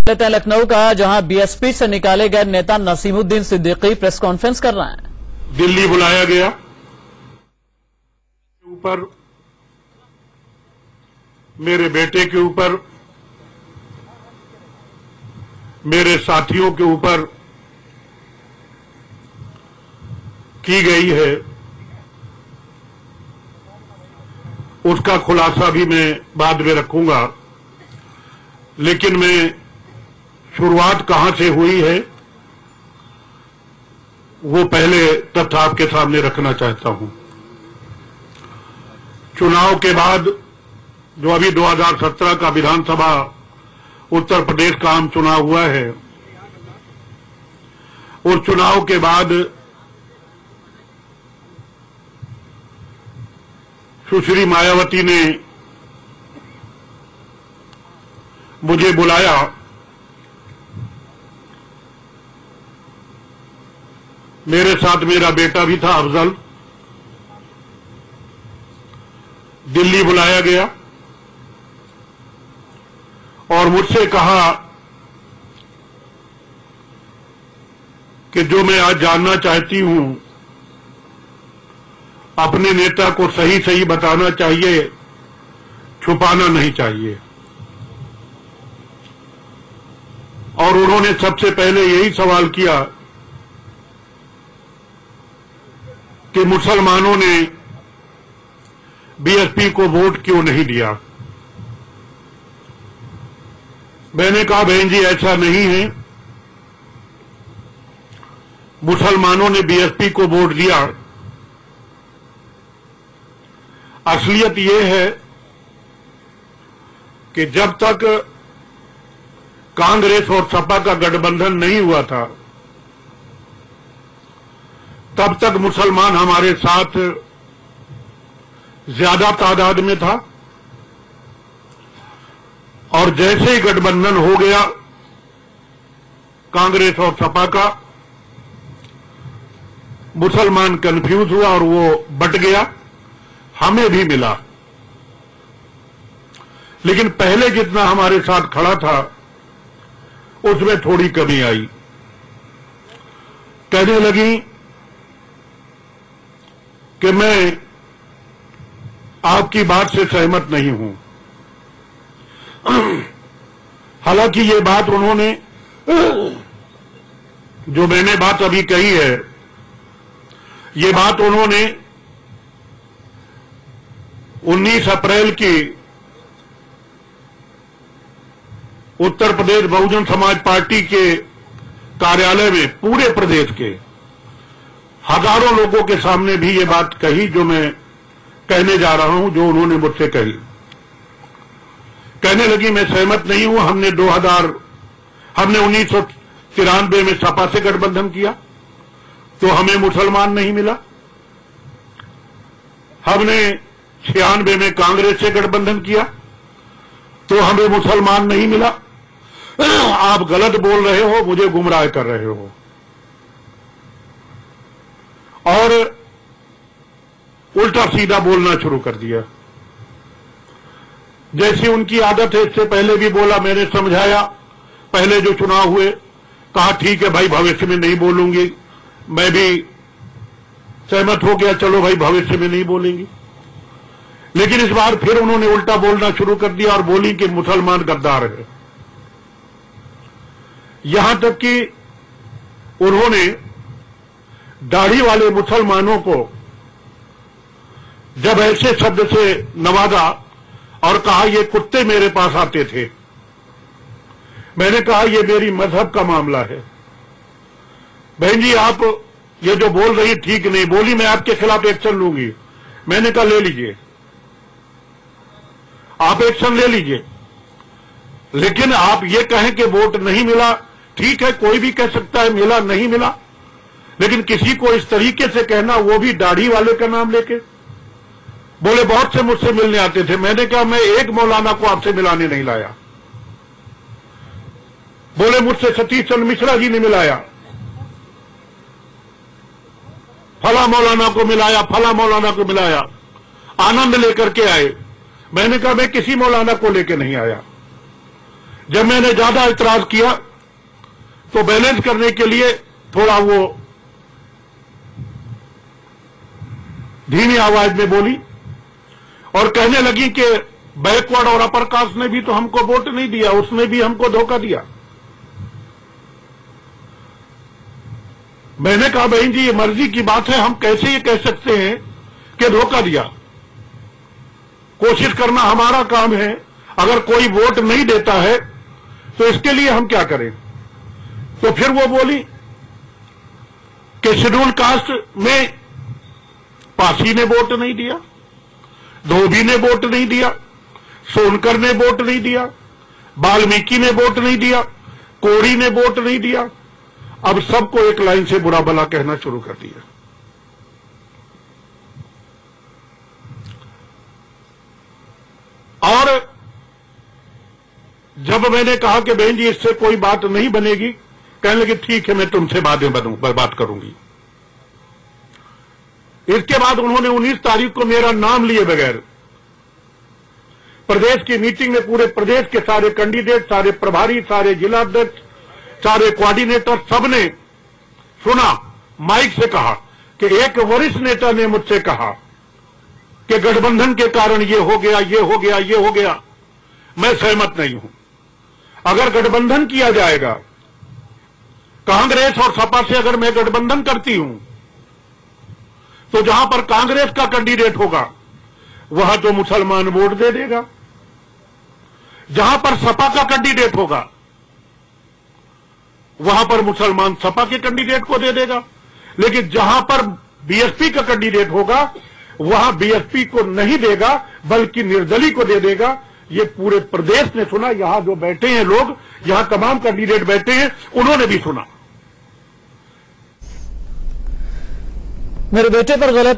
लेते हैं लखनऊ का, जहां बीएसपी से निकाले गए नेता नसीमुद्दीन सिद्दीकी प्रेस कॉन्फ्रेंस कर रहे हैं। दिल्ली बुलाया गया, ऊपर मेरे बेटे के ऊपर, मेरे साथियों के ऊपर की गई है, उसका खुलासा भी मैं बाद में रखूंगा। लेकिन मैं शुरुआत कहां से हुई है वो पहले तथ्य आपके सामने रखना चाहता हूं। चुनाव के बाद जो अभी 2017 का विधानसभा उत्तर प्रदेश का आम चुनाव हुआ है, उस चुनाव के बाद सुश्री मायावती ने मुझे बुलाया। मेरे साथ मेरा बेटा भी था अफजल। दिल्ली बुलाया गया और मुझसे कहा कि जो मैं आज जानना चाहती हूं, अपने नेता को सही सही बताना चाहिए, छुपाना नहीं चाहिए। और उन्होंने सबसे पहले यही सवाल किया कि मुसलमानों ने बीएसपी को वोट क्यों नहीं दिया। मैंने कहा बहन जी ऐसा नहीं है, मुसलमानों ने बीएसपी को वोट दिया। असलियत यह है कि जब तक कांग्रेस और सपा का गठबंधन नहीं हुआ था, तब तक मुसलमान हमारे साथ ज्यादा तादाद में था, और जैसे ही गठबंधन हो गया कांग्रेस और सपा का, मुसलमान कंफ्यूज हुआ और वो बट गया, हमें भी मिला। लेकिन पहले जितना हमारे साथ खड़ा था उसमें थोड़ी कमी आई। कहने लगी कि मैं आपकी बात से सहमत नहीं हूं। हालांकि ये बात उन्होंने, जो मैंने बात अभी कही है, ये बात उन्होंने 19 अप्रैल की उत्तर प्रदेश बहुजन समाज पार्टी के कार्यालय में पूरे प्रदेश के हजारों लोगों के सामने भी ये बात कही जो मैं कहने जा रहा हूं, जो उन्होंने मुझसे कही। कहने लगी मैं सहमत नहीं हूं, हमने 1993 में सपा से गठबंधन किया तो हमें मुसलमान नहीं मिला। हमने 96 में कांग्रेस से गठबंधन किया तो हमें मुसलमान नहीं मिला। आप गलत बोल रहे हो, मुझे गुमराह कर रहे हो। और उल्टा सीधा बोलना शुरू कर दिया, जैसी उनकी आदत है। इससे पहले भी बोला, मैंने समझाया, पहले जो चुनाव हुए, कहा ठीक है भाई भविष्य में नहीं बोलूंगी। मैं भी सहमत हो गया, चलो भाई भविष्य में नहीं बोलेंगी। लेकिन इस बार फिर उन्होंने उल्टा बोलना शुरू कर दिया और बोली कि मुसलमान गद्दार है। यहां तक कि उन्होंने दाढ़ी वाले मुसलमानों को जब ऐसे शब्द से नवाजा और कहा ये कुत्ते मेरे पास आते थे। मैंने कहा ये मेरी मजहब का मामला है। बहन जी आप ये जो बोल रही ठीक नहीं। बोली मैं आपके खिलाफ एक्शन लूंगी। मैंने कहा ले लीजिए, आप एक्शन ले लीजिए, लेकिन आप ये कहें कि वोट नहीं मिला, ठीक है कोई भी कह सकता है मिला नहीं मिला, लेकिन किसी को इस तरीके से कहना, वो भी दाढ़ी वाले का नाम लेके। बोले बहुत से मुझसे मिलने आते थे। मैंने कहा मैं एक मौलाना को आपसे मिलाने नहीं लाया। बोले मुझसे सतीश चंद्र मिश्रा जी ने मिलाया, फला मौलाना को मिलाया, फला मौलाना को मिलाया, आनंद लेकर के आए। मैंने कहा मैं किसी मौलाना को लेकर नहीं आया। जब मैंने ज्यादा इतराज किया तो बैलेंस करने के लिए थोड़ा वो धीमी आवाज में बोली और कहने लगी कि बैकवर्ड और अपर कास्ट ने भी तो हमको वोट नहीं दिया, उसने भी हमको धोखा दिया। मैंने कहा बहन जी ये मर्जी की बात है, हम कैसे ये कह सकते हैं कि धोखा दिया। कोशिश करना हमारा काम है, अगर कोई वोट नहीं देता है तो इसके लिए हम क्या करें। तो फिर वो बोली कि शेड्यूल कास्ट में पासी ने वोट नहीं दिया, धोबी ने वोट नहीं दिया, सोनकर ने वोट नहीं दिया, वाल्मीकि ने वोट नहीं दिया, कोरी ने वोट नहीं दिया। अब सबको एक लाइन से बुरा भला कहना शुरू कर दिया। और जब मैंने कहा कि बहन जी इससे कोई बात नहीं बनेगी, कहने लगे ठीक है मैं तुमसे बात करूंगी। इसके बाद उन्होंने 19 तारीख को मेरा नाम लिए बगैर प्रदेश की मीटिंग में पूरे प्रदेश के सारे कैंडिडेट, सारे प्रभारी, सारे जिलाध्यक्ष, सारे कोऑर्डिनेटर सबने सुना, माइक से कहा कि एक वरिष्ठ नेता ने मुझसे कहा कि गठबंधन के कारण ये हो गया, ये हो गया, ये हो गया। मैं सहमत नहीं हूं। अगर गठबंधन किया जाएगा, कांग्रेस और सपा से अगर मैं गठबंधन करती हूं तो जहां पर कांग्रेस का कैंडिडेट होगा वहां तो मुसलमान वोट दे देगा, जहां पर सपा का कैंडिडेट होगा वहां पर मुसलमान सपा के कैंडिडेट को दे देगा, लेकिन जहां पर बीएसपी का कैंडिडेट होगा वहां बीएसपी को नहीं देगा बल्कि निर्दलीय को दे देगा। ये पूरे प्रदेश ने सुना, यहां जो बैठे हैं लोग, यहां तमाम कैंडिडेट बैठे हैं, उन्होंने भी सुना। मेरे बेटे पर गलत